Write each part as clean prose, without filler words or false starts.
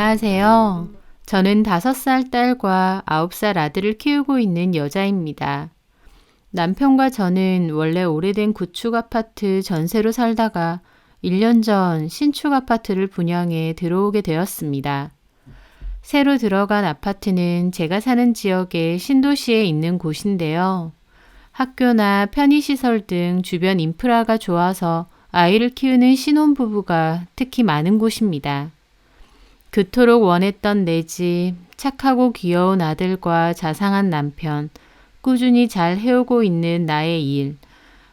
안녕하세요. 저는 5살 딸과 9살 아들을 키우고 있는 여자입니다. 남편과 저는 원래 오래된 구축 아파트 전세로 살다가 1년 전 신축 아파트를 분양해 들어오게 되었습니다. 새로 들어간 아파트는 제가 사는 지역의 신도시에 있는 곳인데요. 학교나 편의시설 등 주변 인프라가 좋아서 아이를 키우는 신혼부부가 특히 많은 곳입니다. 그토록 원했던 내 집, 착하고 귀여운 아들과 자상한 남편, 꾸준히 잘 해오고 있는 나의 일,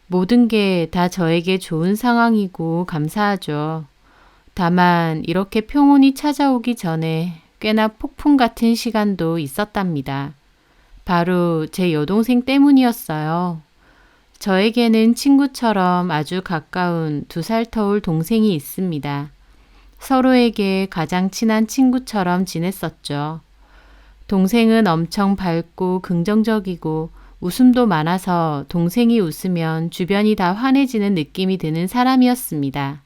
모든 게 다 저에게 좋은 상황이고 감사하죠. 다만 이렇게 평온이 찾아오기 전에 꽤나 폭풍 같은 시간도 있었답니다. 바로 제 여동생 때문이었어요. 저에게는 친구처럼 아주 가까운 2살 터울 동생이 있습니다. 서로에게 가장 친한 친구처럼 지냈었죠. 동생은 엄청 밝고 긍정적이고 웃음도 많아서 동생이 웃으면 주변이 다 환해지는 느낌이 드는 사람이었습니다.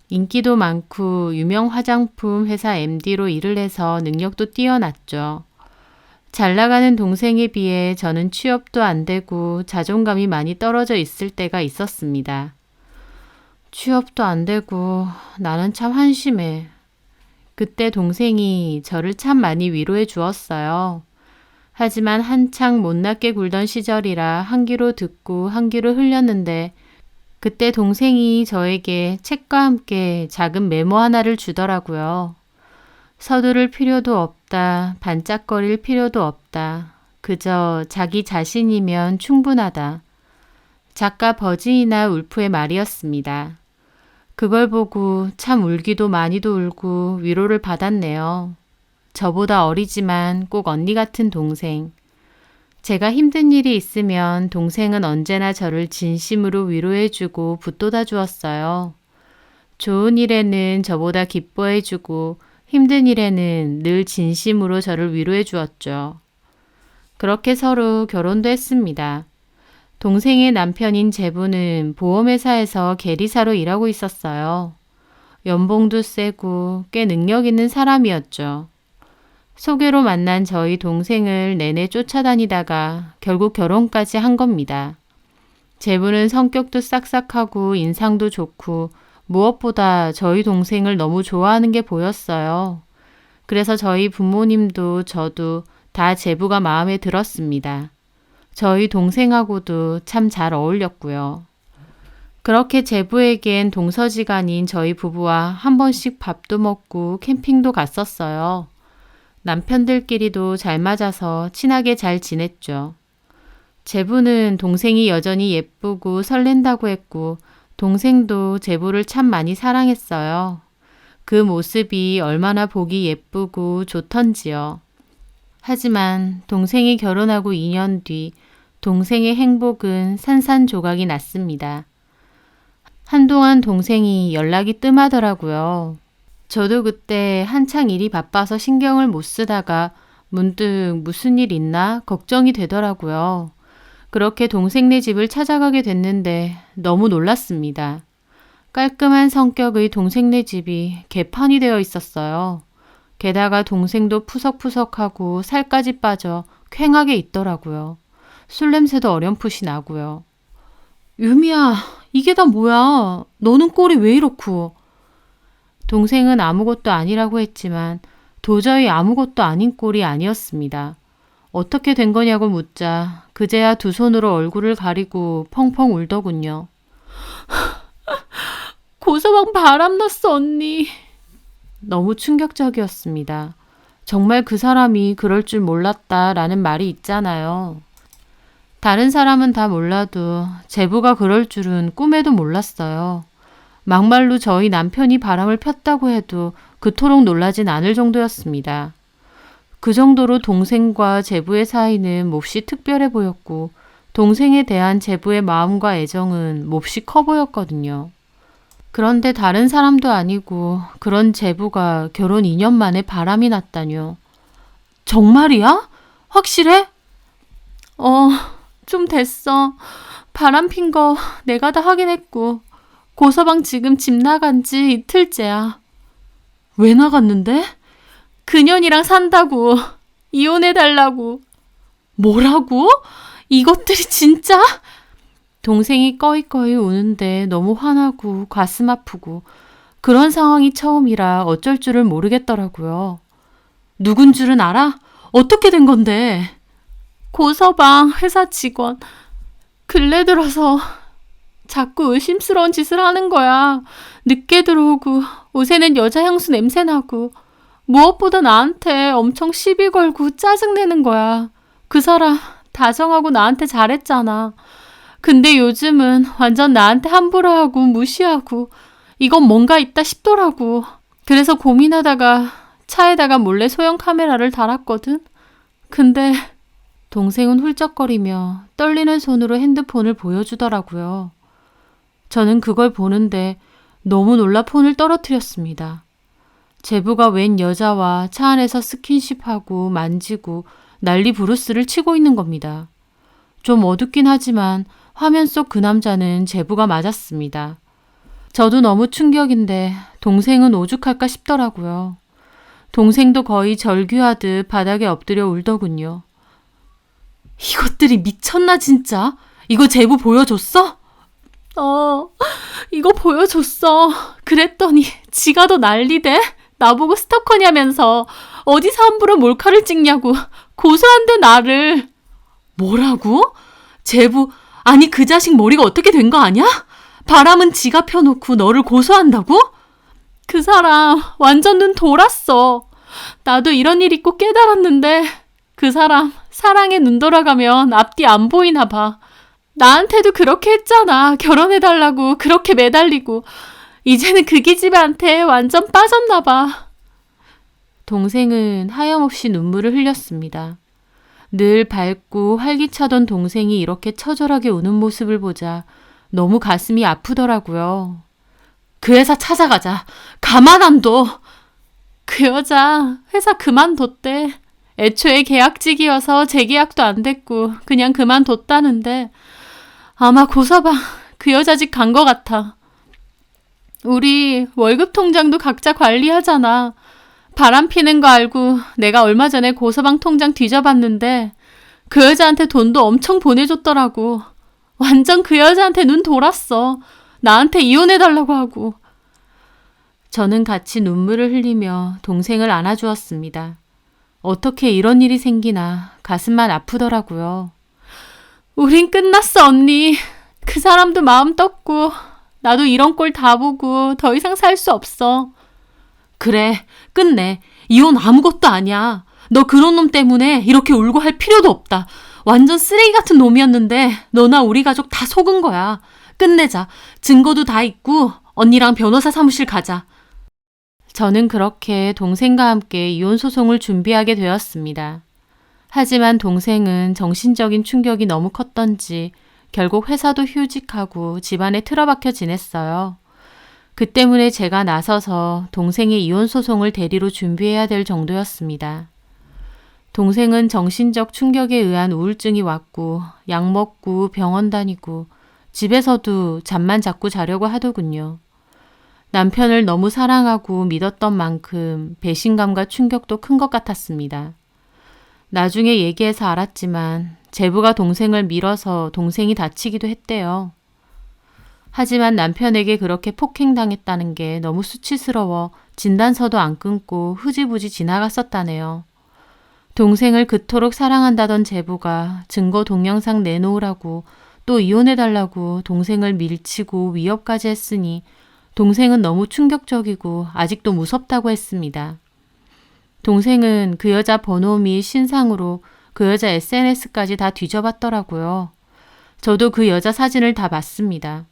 인기도 많고 유명 화장품 회사 MD로 일을 해서 능력도 뛰어났죠. 잘 나가는 동생에 비해 저는 취업도 안 되고 자존감이 많이 떨어져 있을 때가 있었습니다. 취업도 안 되고 나는 참 한심해. 그때 동생이 저를 참 많이 위로해 주었어요. 하지만 한창 못났게 굴던 시절이라 한 귀로 듣고 한 귀로 흘렸는데 그때 동생이 저에게 책과 함께 작은 메모 하나를 주더라고요. 서두를 필요도 없다. 반짝거릴 필요도 없다. 그저 자기 자신이면 충분하다. 작가 버지니아 울프의 말이었습니다. 그걸 보고 참 울기도 많이도 울고 위로를 받았네요. 저보다 어리지만 꼭 언니 같은 동생. 제가 힘든 일이 있으면 동생은 언제나 저를 진심으로 위로해주고 붙돋아 주었어요. 좋은 일에는 저보다 기뻐해주고 힘든 일에는 늘 진심으로 저를 위로해 주었죠. 그렇게 서로 결혼도 했습니다. 동생의 남편인 제부는 보험회사에서 계리사로 일하고 있었어요. 연봉도 세고 꽤 능력 있는 사람이었죠. 소개로 만난 저희 동생을 내내 쫓아다니다가 결국 결혼까지 한 겁니다. 제부는 성격도 싹싹하고 인상도 좋고 무엇보다 저희 동생을 너무 좋아하는 게 보였어요. 그래서 저희 부모님도 저도 다 제부가 마음에 들었습니다. 저희 동생하고도 참 잘 어울렸고요. 그렇게 제부에겐 동서지간인 저희 부부와 한 번씩 밥도 먹고 캠핑도 갔었어요. 남편들끼리도 잘 맞아서 친하게 잘 지냈죠. 제부는 동생이 여전히 예쁘고 설렌다고 했고 동생도 제부를 참 많이 사랑했어요. 그 모습이 얼마나 보기 예쁘고 좋던지요. 하지만 동생이 결혼하고 2년 뒤 동생의 행복은 산산조각이 났습니다. 한동안 동생이 연락이 뜸하더라고요. 저도 그때 한창 일이 바빠서 신경을 못 쓰다가 문득 무슨 일 있나 걱정이 되더라고요. 그렇게 동생네 집을 찾아가게 됐는데 너무 놀랐습니다. 깔끔한 성격의 동생네 집이 개판이 되어 있었어요. 게다가 동생도 푸석푸석하고 살까지 빠져 퀭하게 있더라고요. 술 냄새도 어렴풋이 나고요. 유미야, 이게 다 뭐야? 너는 꼴이 왜 이렇고? 동생은 아무것도 아니라고 했지만 도저히 아무것도 아닌 꼴이 아니었습니다. 어떻게 된 거냐고 묻자 그제야 두 손으로 얼굴을 가리고 펑펑 울더군요. 고서방 바람났어 언니. 너무 충격적이었습니다. 정말 그 사람이 그럴 줄 몰랐다라는 말이 있잖아요. 다른 사람은 다 몰라도 제부가 그럴 줄은 꿈에도 몰랐어요. 막말로 저희 남편이 바람을 폈다고 해도 그토록 놀라진 않을 정도였습니다. 그 정도로 동생과 제부의 사이는 몹시 특별해 보였고 동생에 대한 제부의 마음과 애정은 몹시 커 보였거든요. 그런데 다른 사람도 아니고 그런 제부가 결혼 2년 만에 바람이 났다뇨. 정말이야? 확실해? 좀 됐어. 바람 핀 거 내가 다 확인했고 고서방 지금 집 나간 지 이틀째야. 왜 나갔는데? 그년이랑 산다고. 이혼해달라고. 뭐라고? 이것들이 진짜? 동생이 꺼이꺼이 우는데 너무 화나고 가슴 아프고 그런 상황이 처음이라 어쩔 줄을 모르겠더라고요. 누군 줄은 알아? 어떻게 된 건데? 고서방 회사 직원. 근래 들어서 자꾸 의심스러운 짓을 하는 거야. 늦게 들어오고 옷에는 여자 향수 냄새 나고 무엇보다 나한테 엄청 시비 걸고 짜증내는 거야. 그 사람 다정하고 나한테 잘했잖아. 근데 요즘은 완전 나한테 함부로 하고 무시하고 이건 뭔가 있다 싶더라고. 그래서 고민하다가 차에다가 몰래 소형 카메라를 달았거든. 근데 동생은 훌쩍거리며 떨리는 손으로 핸드폰을 보여주더라고요. 저는 그걸 보는데 너무 놀라 폰을 떨어뜨렸습니다. 제부가 웬 여자와 차 안에서 스킨십하고 만지고 난리 부르스를 치고 있는 겁니다. 좀 어둡긴 하지만 화면 속 그 남자는 제부가 맞았습니다. 저도 너무 충격인데 동생은 오죽할까 싶더라고요. 동생도 거의 절규하듯 바닥에 엎드려 울더군요. 이것들이 미쳤나 진짜? 이거 제부 보여줬어? 이거 보여줬어. 그랬더니 지가 더 난리대? 나보고 스토커냐면서 어디서 함부로 몰카를 찍냐고 고소한대 나를. 뭐라고? 제부, 아니 그 자식 머리가 어떻게 된 거 아냐? 바람은 지가 펴놓고 너를 고소한다고? 그 사람 완전 눈 돌았어. 나도 이런 일 있고 깨달았는데 그 사람 사랑에 눈 돌아가면 앞뒤 안 보이나 봐. 나한테도 그렇게 했잖아. 결혼해달라고 그렇게 매달리고. 이제는 그 기집애한테 완전 빠졌나 봐. 동생은 하염없이 눈물을 흘렸습니다. 늘 밝고 활기차던 동생이 이렇게 처절하게 우는 모습을 보자 너무 가슴이 아프더라고요. 그 회사 찾아가자. 가만 안 둬. 그 여자 회사 그만뒀대. 애초에 계약직이어서 재계약도 안 됐고 그냥 그만뒀다는데 아마 고서방 그 여자 집 간 거 같아. 우리 월급 통장도 각자 관리하잖아. 바람 피는 거 알고 내가 얼마 전에 고서방 통장 뒤져봤는데 그 여자한테 돈도 엄청 보내줬더라고. 완전 그 여자한테 눈 돌았어. 나한테 이혼해달라고 하고. 저는 같이 눈물을 흘리며 동생을 안아주었습니다. 어떻게 이런 일이 생기나 가슴만 아프더라고요. 우린 끝났어, 언니. 그 사람도 마음 떴고 나도 이런 꼴 다 보고 더 이상 살 수 없어. 그래, 끝내. 이혼 아무것도 아니야. 너 그런 놈 때문에 이렇게 울고 할 필요도 없다. 완전 쓰레기 같은 놈이었는데 너나 우리 가족 다 속은 거야. 끝내자. 증거도 다 있고 언니랑 변호사 사무실 가자. 저는 그렇게 동생과 함께 이혼 소송을 준비하게 되었습니다. 하지만 동생은 정신적인 충격이 너무 컸던지 결국 회사도 휴직하고 집안에 틀어박혀 지냈어요. 그 때문에 제가 나서서 동생의 이혼 소송을 대리로 준비해야 될 정도였습니다. 동생은 정신적 충격에 의한 우울증이 왔고 약 먹고 병원 다니고 집에서도 잠만 자꾸 자려고 하더군요. 남편을 너무 사랑하고 믿었던 만큼 배신감과 충격도 큰 것 같았습니다. 나중에 얘기해서 알았지만 제부가 동생을 밀어서 동생이 다치기도 했대요. 하지만 남편에게 그렇게 폭행당했다는 게 너무 수치스러워 진단서도 안 끊고 흐지부지 지나갔었다네요. 동생을 그토록 사랑한다던 제부가 증거 동영상 내놓으라고 또 이혼해달라고 동생을 밀치고 위협까지 했으니 동생은 너무 충격적이고 아직도 무섭다고 했습니다. 동생은 그 여자 번호 및 신상으로 그 여자 SNS까지 다 뒤져봤더라고요. 저도 그 여자 사진을 다 봤습니다.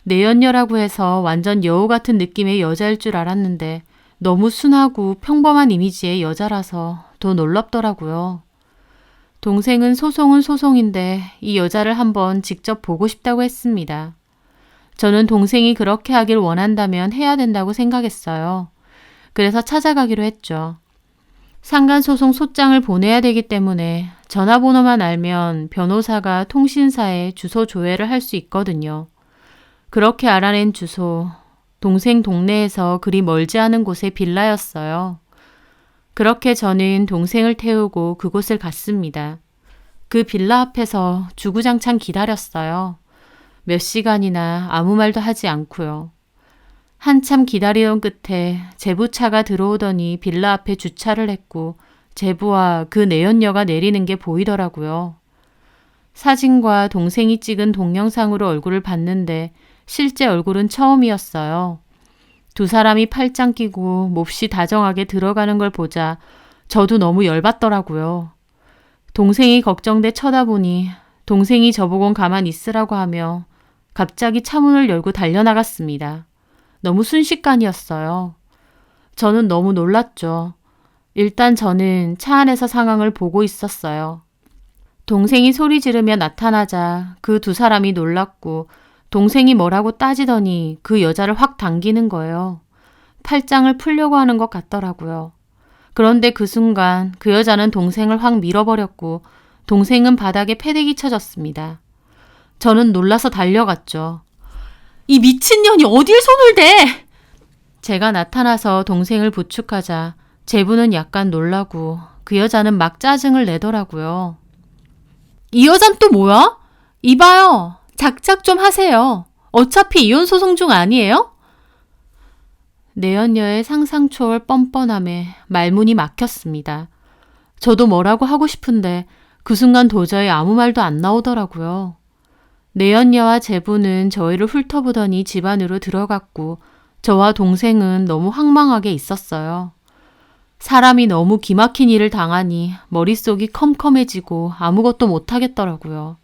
내연녀라고 해서 완전 여우 같은 느낌의 여자일 줄 알았는데 너무 순하고 평범한 이미지의 여자라서 더 놀랍더라고요. 동생은 소송은 소송인데 이 여자를 한번 직접 보고 싶다고 했습니다. 저는 동생이 그렇게 하길 원한다면 해야 된다고 생각했어요. 그래서 찾아가기로 했죠. 상간소송 소장을 보내야 되기 때문에 전화번호만 알면 변호사가 통신사에 주소 조회를 할 수 있거든요. 그렇게 알아낸 주소, 동생 동네에서 그리 멀지 않은 곳의 빌라였어요. 그렇게 저는 동생을 태우고 그곳을 갔습니다. 그 빌라 앞에서 주구장창 기다렸어요. 몇 시간이나 아무 말도 하지 않고요. 한참 기다리던 끝에 제부차가 들어오더니 빌라 앞에 주차를 했고 제부와 그 내연녀가 내리는 게 보이더라고요. 사진과 동생이 찍은 동영상으로 얼굴을 봤는데 실제 얼굴은 처음이었어요. 두 사람이 팔짱 끼고 몹시 다정하게 들어가는 걸 보자 저도 너무 열받더라고요. 동생이 걱정돼 쳐다보니 동생이 저보곤 가만 있으라고 하며 갑자기 차문을 열고 달려나갔습니다. 너무 순식간이었어요. 저는 너무 놀랐죠. 일단 저는 차 안에서 상황을 보고 있었어요. 동생이 소리 지르며 나타나자 그 두 사람이 놀랐고 동생이 뭐라고 따지더니 그 여자를 확 당기는 거예요. 팔짱을 풀려고 하는 것 같더라고요. 그런데 그 순간 그 여자는 동생을 확 밀어버렸고 동생은 바닥에 패대기 쳐졌습니다. 저는 놀라서 달려갔죠. 이 미친년이 어딜 손을 대! 제가 나타나서 동생을 부축하자 제부는 약간 놀라고 그 여자는 막 짜증을 내더라고요. 이 여잔 또 뭐야? 이봐요. 작작 좀 하세요. 어차피 이혼 소송 중 아니에요? 내연녀의 상상 초월 뻔뻔함에 말문이 막혔습니다. 저도 뭐라고 하고 싶은데 그 순간 도저히 아무 말도 안 나오더라고요. 내연녀와 제부는 저희를 훑어보더니 집 안으로 들어갔고 저와 동생은 너무 황망하게 있었어요. 사람이 너무 기막힌 일을 당하니 머릿속이 컴컴해지고 아무것도 못하겠더라고요.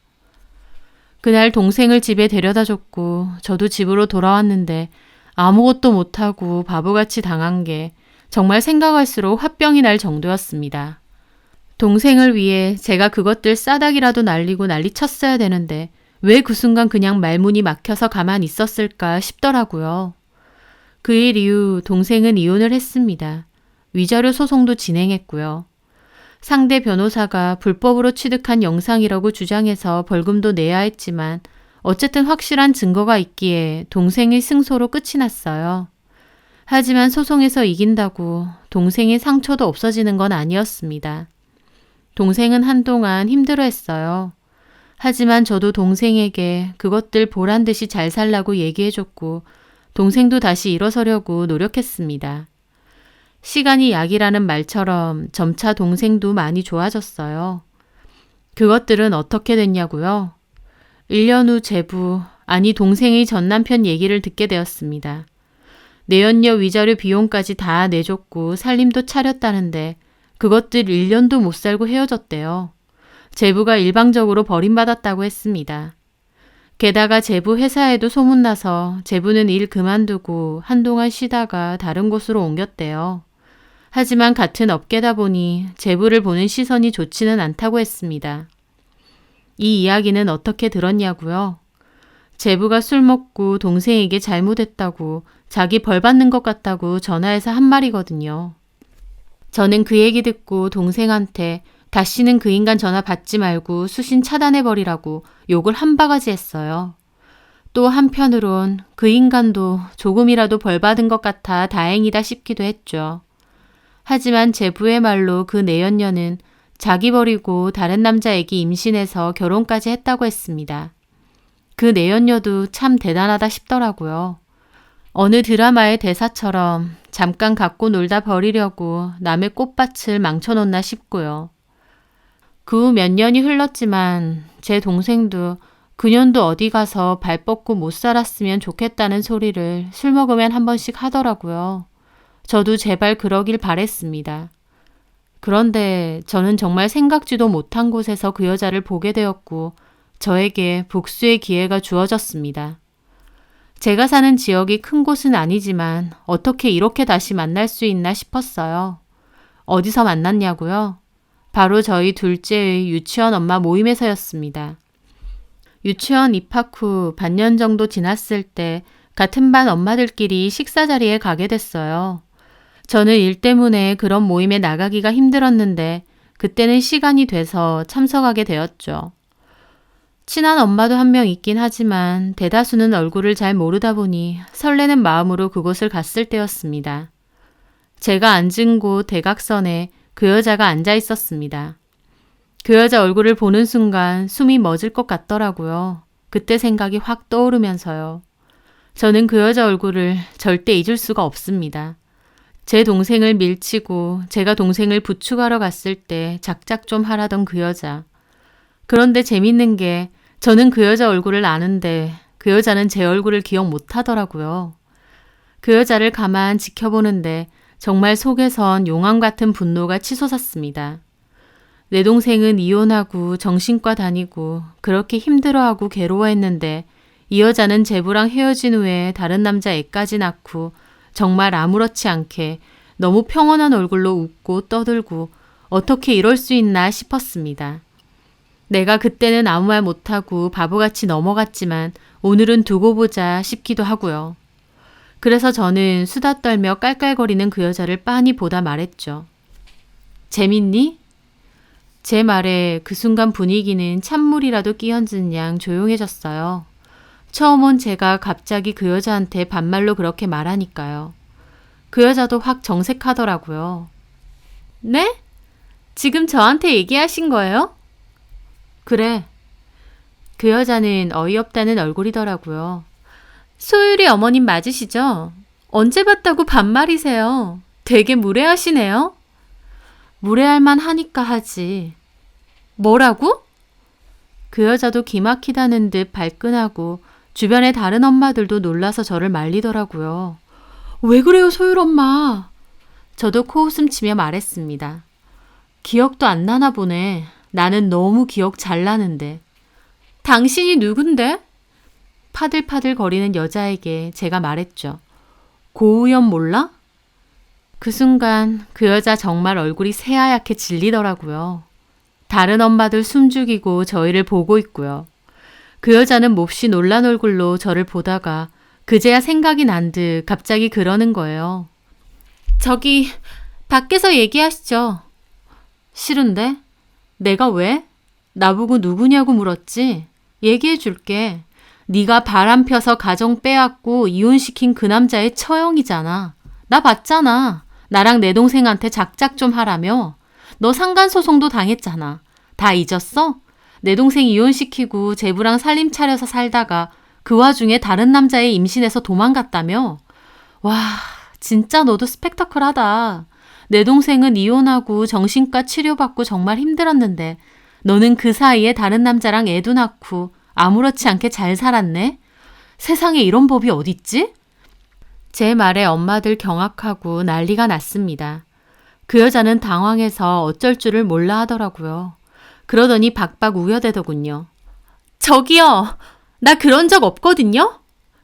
그날 동생을 집에 데려다 줬고 저도 집으로 돌아왔는데 아무것도 못하고 바보같이 당한 게 정말 생각할수록 화병이 날 정도였습니다. 동생을 위해 제가 그것들 싸닥이라도 날리고 난리쳤어야 되는데 왜 그 순간 그냥 말문이 막혀서 가만히 있었을까 싶더라고요. 그 일 이후 동생은 이혼을 했습니다. 위자료 소송도 진행했고요. 상대 변호사가 불법으로 취득한 영상이라고 주장해서 벌금도 내야 했지만 어쨌든 확실한 증거가 있기에 동생의 승소로 끝이 났어요. 하지만 소송에서 이긴다고 동생의 상처도 없어지는 건 아니었습니다. 동생은 한동안 힘들어했어요. 하지만 저도 동생에게 그것들 보란 듯이 잘 살라고 얘기해줬고 동생도 다시 일어서려고 노력했습니다. 시간이 약이라는 말처럼 점차 동생도 많이 좋아졌어요. 그것들은 어떻게 됐냐고요? 1년 후 제부, 아니 동생의 전남편 얘기를 듣게 되었습니다. 내연녀 위자료 비용까지 다 내줬고 살림도 차렸다는데 그것들 1년도 못 살고 헤어졌대요. 제부가 일방적으로 버림받았다고 했습니다. 게다가 제부 회사에도 소문나서 제부는 일 그만두고 한동안 쉬다가 다른 곳으로 옮겼대요. 하지만 같은 업계다 보니 제부를 보는 시선이 좋지는 않다고 했습니다. 이 이야기는 어떻게 들었냐고요? 제부가 술 먹고 동생에게 잘못했다고 자기 벌 받는 것 같다고 전화해서 한 말이거든요. 저는 그 얘기 듣고 동생한테 다시는 그 인간 전화 받지 말고 수신 차단해버리라고 욕을 한 바가지 했어요. 또 한편으론 그 인간도 조금이라도 벌 받은 것 같아 다행이다 싶기도 했죠. 하지만 제부의 말로 그 내연녀는 자기 버리고 다른 남자에게 임신해서 결혼까지 했다고 했습니다. 그 내연녀도 참 대단하다 싶더라고요. 어느 드라마의 대사처럼 잠깐 갖고 놀다 버리려고 남의 꽃밭을 망쳐놓나 싶고요. 그 후 몇 년이 흘렀지만 제 동생도 그년도 어디 가서 발 뻗고 못 살았으면 좋겠다는 소리를 술 먹으면 한 번씩 하더라고요. 저도 제발 그러길 바랬습니다. 그런데 저는 정말 생각지도 못한 곳에서 그 여자를 보게 되었고 저에게 복수의 기회가 주어졌습니다. 제가 사는 지역이 큰 곳은 아니지만 어떻게 이렇게 다시 만날 수 있나 싶었어요. 어디서 만났냐고요? 바로 저희 둘째의 유치원 엄마 모임에서였습니다. 유치원 입학 후 반년 정도 지났을 때 같은 반 엄마들끼리 식사 자리에 가게 됐어요. 저는 일 때문에 그런 모임에 나가기가 힘들었는데 그때는 시간이 돼서 참석하게 되었죠. 친한 엄마도 한 명 있긴 하지만 대다수는 얼굴을 잘 모르다 보니 설레는 마음으로 그곳을 갔을 때였습니다. 제가 앉은 곳 대각선에 그 여자가 앉아 있었습니다. 그 여자 얼굴을 보는 순간 숨이 멎을 것 같더라고요. 그때 생각이 확 떠오르면서요. 저는 그 여자 얼굴을 절대 잊을 수가 없습니다. 제 동생을 밀치고 제가 동생을 부축하러 갔을 때 작작 좀 하라던 그 여자. 그런데 재밌는 게 저는 그 여자 얼굴을 아는데 그 여자는 제 얼굴을 기억 못 하더라고요. 그 여자를 가만 지켜보는데 정말 속에선 용암 같은 분노가 치솟았습니다. 내 동생은 이혼하고 정신과 다니고 그렇게 힘들어하고 괴로워했는데 이 여자는 제부랑 헤어진 후에 다른 남자 애까지 낳고 정말 아무렇지 않게 너무 평온한 얼굴로 웃고 떠들고 어떻게 이럴 수 있나 싶었습니다. 내가 그때는 아무 말 못하고 바보같이 넘어갔지만 오늘은 두고 보자 싶기도 하고요. 그래서 저는 수다 떨며 깔깔거리는 그 여자를 빤히 보다 말했죠. 재밌니? 제 말에 그 순간 분위기는 찬물이라도 끼얹은 양 조용해졌어요. 처음 온 제가 갑자기 그 여자한테 반말로 그렇게 말하니까요. 그 여자도 확 정색하더라고요. 네? 지금 저한테 얘기하신 거예요? 그래. 그 여자는 어이없다는 얼굴이더라고요. 소율이 어머님 맞으시죠? 언제 봤다고 반말이세요? 되게 무례하시네요? 무례할만 하니까 하지. 뭐라고? 그 여자도 기막히다는 듯 발끈하고 주변의 다른 엄마들도 놀라서 저를 말리더라고요. 왜 그래요, 소율 엄마? 저도 코웃음 치며 말했습니다. 기억도 안 나나 보네. 나는 너무 기억 잘 나는데. 당신이 누군데? 파들파들 거리는 여자에게 제가 말했죠. 고우연 몰라? 그 순간 그 여자 정말 얼굴이 새하얗게 질리더라고요. 다른 엄마들 숨죽이고 저희를 보고 있고요. 그 여자는 몹시 놀란 얼굴로 저를 보다가 그제야 생각이 난 듯 갑자기 그러는 거예요. 저기 밖에서 얘기하시죠. 싫은데? 내가 왜? 나보고 누구냐고 물었지? 얘기해 줄게. 네가 바람 펴서 가정 빼앗고 이혼시킨 그 남자의 처형이잖아. 나 봤잖아. 나랑 내 동생한테 작작 좀 하라며. 너 상간소송도 당했잖아. 다 잊었어? 내 동생 이혼시키고 제부랑 살림 차려서 살다가 그 와중에 다른 남자애 임신해서 도망갔다며? 와, 진짜 너도 스펙터클하다. 내 동생은 이혼하고 정신과 치료받고 정말 힘들었는데 너는 그 사이에 다른 남자랑 애도 낳고 아무렇지 않게 잘 살았네? 세상에 이런 법이 어딨지? 제 말에 엄마들 경악하고 난리가 났습니다. 그 여자는 당황해서 어쩔 줄을 몰라 하더라고요. 그러더니 박박 우겨대더군요. 저기요, 나 그런 적 없거든요?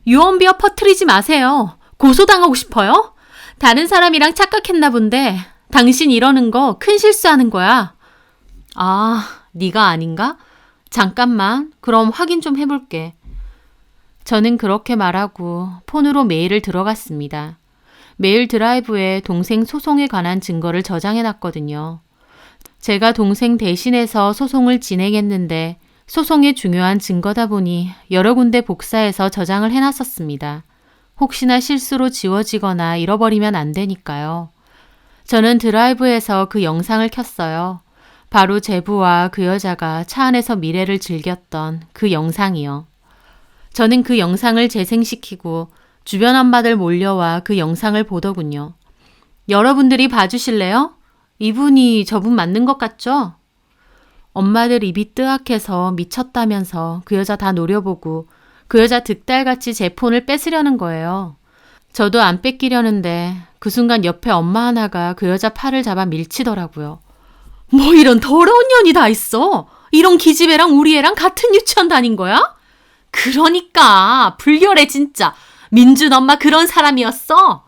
유언비어 퍼뜨리지 마세요. 고소당하고 싶어요? 다른 사람이랑 착각했나 본데 당신 이러는 거 큰 실수하는 거야. 아, 네가 아닌가? 잠깐만, 그럼 확인 좀 해볼게. 저는 그렇게 말하고 폰으로 메일을 들어갔습니다. 메일 드라이브에 동생 소송에 관한 증거를 저장해놨거든요. 제가 동생 대신해서 소송을 진행했는데 소송의 중요한 증거다 보니 여러 군데 복사해서 저장을 해놨었습니다. 혹시나 실수로 지워지거나 잃어버리면 안 되니까요. 저는 드라이브에서 그 영상을 켰어요. 바로 제부와 그 여자가 차 안에서 미래를 즐겼던 그 영상이요. 저는 그 영상을 재생시키고 주변 엄마들 몰려와 그 영상을 보더군요. 여러분들이 봐주실래요? 이분이 저분 맞는 것 같죠? 엄마들 입이 뜨악해서 미쳤다면서 그 여자 다 노려보고 그 여자 득달같이 제 폰을 뺏으려는 거예요. 저도 안 뺏기려는데 그 순간 옆에 엄마 하나가 그 여자 팔을 잡아 밀치더라고요. 뭐 이런 더러운 년이 다 있어. 이런 기집애랑 우리 애랑 같은 유치원 다닌 거야? 그러니까 불결해 진짜. 민준 엄마 그런 사람이었어.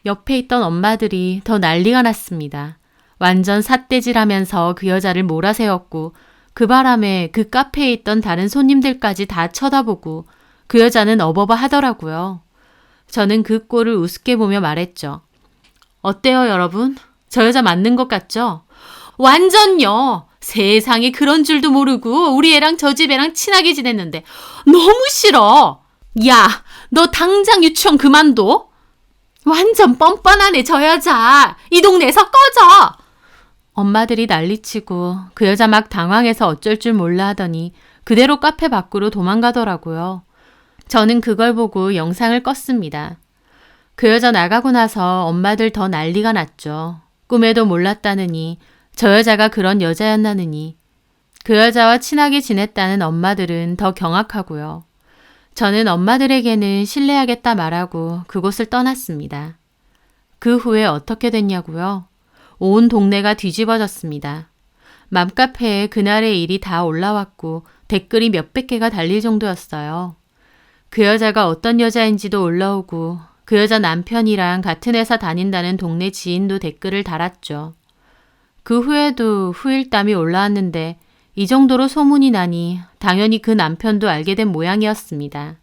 옆에 있던 엄마들이 더 난리가 났습니다. 완전 삿대질하면서 그 여자를 몰아세웠고 그 바람에 그 카페에 있던 다른 손님들까지 다 쳐다보고 그 여자는 어버버 하더라고요. 저는 그 꼴을 우습게 보며 말했죠. 어때요 여러분? 저 여자 맞는 것 같죠? 완전요. 세상에 그런 줄도 모르고 우리 애랑 저 집 애랑 친하게 지냈는데 너무 싫어. 야, 너 당장 유치원 그만둬. 완전 뻔뻔하네, 저 여자. 이 동네에서 꺼져! 엄마들이 난리치고 그 여자 막 당황해서 어쩔 줄 몰라 하더니 그대로 카페 밖으로 도망가더라고요. 저는 그걸 보고 영상을 껐습니다. 그 여자 나가고 나서 엄마들 더 난리가 났죠. 꿈에도 몰랐다느니, 저 여자가 그런 여자였나느니. 그 여자와 친하게 지냈다는 엄마들은 더 경악하고요. 저는 엄마들에게는 신뢰하겠다 말하고 그곳을 떠났습니다. 그 후에 어떻게 됐냐고요? 온 동네가 뒤집어졌습니다. 맘카페에 그날의 일이 다 올라왔고 댓글이 몇백 개가 달릴 정도였어요. 그 여자가 어떤 여자인지도 올라오고 그 여자 남편이랑 같은 회사 다닌다는 동네 지인도 댓글을 달았죠. 그 후에도 후일담이 올라왔는데 이 정도로 소문이 나니 당연히 그 남편도 알게 된 모양이었습니다.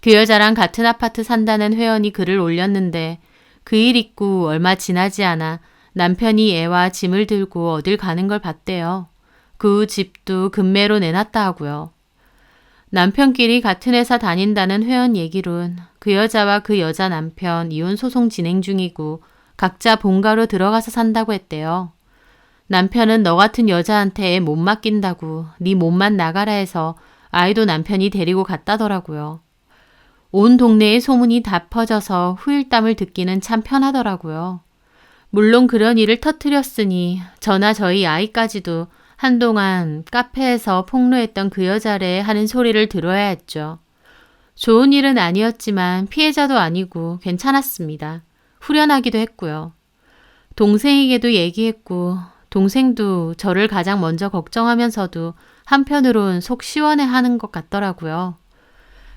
그 여자랑 같은 아파트 산다는 회원이 글을 올렸는데 그 일 있고 얼마 지나지 않아 남편이 애와 짐을 들고 어딜 가는 걸 봤대요. 그 후 집도 급매로 내놨다 하고요. 남편끼리 같은 회사 다닌다는 회원 얘기론 그 여자와 그 여자 남편 이혼 소송 진행 중이고 각자 본가로 들어가서 산다고 했대요. 남편은 너 같은 여자한테 애 못 맡긴다고 네 몸만 나가라 해서 아이도 남편이 데리고 갔다더라고요. 온 동네에 소문이 다 퍼져서 후일담을 듣기는 참 편하더라고요. 물론 그런 일을 터뜨렸으니 저나 저희 아이까지도 한동안 카페에서 폭로했던 그 여자래 하는 소리를 들어야 했죠. 좋은 일은 아니었지만 피해자도 아니고 괜찮았습니다. 후련하기도 했고요. 동생에게도 얘기했고 동생도 저를 가장 먼저 걱정하면서도 한편으론 속 시원해하는 것 같더라고요.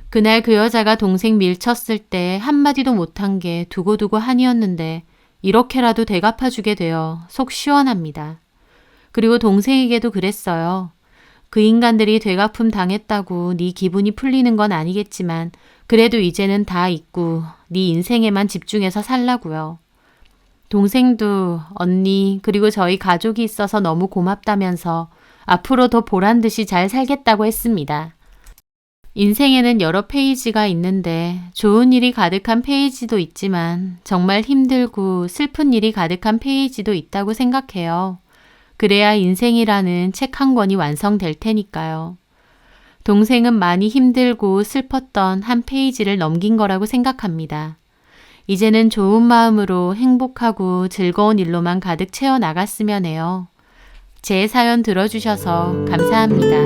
그날 그 여자가 동생 밀쳤을 때 한마디도 못한 게 두고두고 한이었는데 이렇게라도 되갚아주게 되어 속 시원합니다. 그리고 동생에게도 그랬어요. 그 인간들이 되갚음 당했다고 네 기분이 풀리는 건 아니겠지만 그래도 이제는 다 잊고 네 인생에만 집중해서 살라고요. 동생도 언니 그리고 저희 가족이 있어서 너무 고맙다면서 앞으로 더 보란듯이 잘 살겠다고 했습니다. 인생에는 여러 페이지가 있는데 좋은 일이 가득한 페이지도 있지만 정말 힘들고 슬픈 일이 가득한 페이지도 있다고 생각해요. 그래야 인생이라는 책 한 권이 완성될 테니까요. 동생은 많이 힘들고 슬펐던 한 페이지를 넘긴 거라고 생각합니다. 이제는 좋은 마음으로 행복하고 즐거운 일로만 가득 채워 나갔으면 해요. 제 사연 들어주셔서 감사합니다.